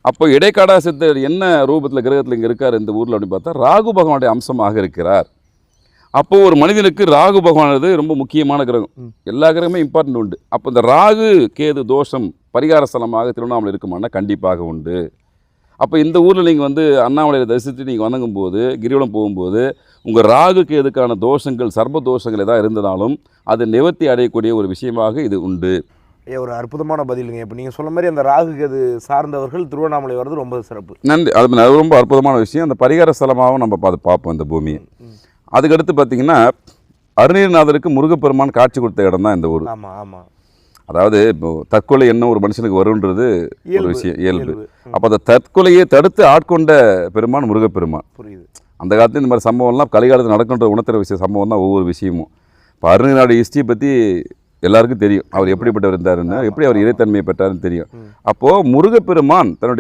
அப்போ இடைக்காடா சித்தர் என்ன ரூபத்தில் கிரகத்தில் இங்கே இருக்கார் இந்த ஊரில் அப்படின்னு பார்த்தா ராகு பகவானுடைய அம்சமாக இருக்கிறார். அப்போது ஒரு மனிதனுக்கு ராகு பகவானது ரொம்ப முக்கியமான கிரகம். எல்லா கிரகமே இம்பார்ட்டன்ட் உண்டு. அப்போ இந்த ராகு கேது தோஷம் பரிகார ஸ்தலமாக திருவண்ணாமலை இருக்குமானா கண்டிப்பாக உண்டு. அப்போ இந்த ஊரில் நீங்கள் வந்து அண்ணாமலையை தரிசித்து நீங்கள் வணங்கும்போது கிரிவலம் போகும்போது உங்கள் ராகு கேதுக்கான தோஷங்கள் சர்ப தோஷங்கள் எதாவது இருந்ததாலும் அது நிவர்த்தி அடையக்கூடிய ஒரு விஷயமாக இது உண்டு. ஒரு அற்புதமான பதிலுங்க. இப்போ நீங்கள் சொல்ல மாதிரி அந்த ராகு கேது சார்ந்தவர்கள் திருவண்ணாமலை வர்றது ரொம்ப சிறப்பு. நன்றி. அது ரொம்ப அற்புதமான விஷயம். அந்த பரிகார ஸ்தலமாகவும் நம்ம பார்ப்போம் இந்த பூமியை. அதுக்கடுத்து பார்த்தீங்கன்னா அருணகிரிநாதருக்கு முருகப்பெருமான் காட்சி கொடுத்த இடம் தான் இந்த ஊர். ஆமாம் ஆமாம். அதாவது இப்போ தற்கொலை எண்ணம் ஒரு மனுஷனுக்கு வருன்றது ஒரு விஷயம் இயல்பு. அப்போ அந்த தற்கொலையை தடுத்து ஆட்கொண்ட பெருமான் முருகப்பெருமான். புரியுது. அந்த காலத்தில் இந்த மாதிரி சம்பவம்லாம் கலிகாலத்தில் நடக்கின்ற உணர்த்துற சம்பவம் தான் ஒவ்வொரு விஷயமும். இப்போ அருணகிரிநாத ஹிஸ்ட்ரி பற்றி எல்லாருக்கும் தெரியும். அவர் எப்படிப்பட்டவர் இருந்தாருன்னு, எப்படி அவர் இறைத்தன்மையை பெற்றாருன்னு தெரியும். அப்போது முருகப்பெருமான் தன்னுடைய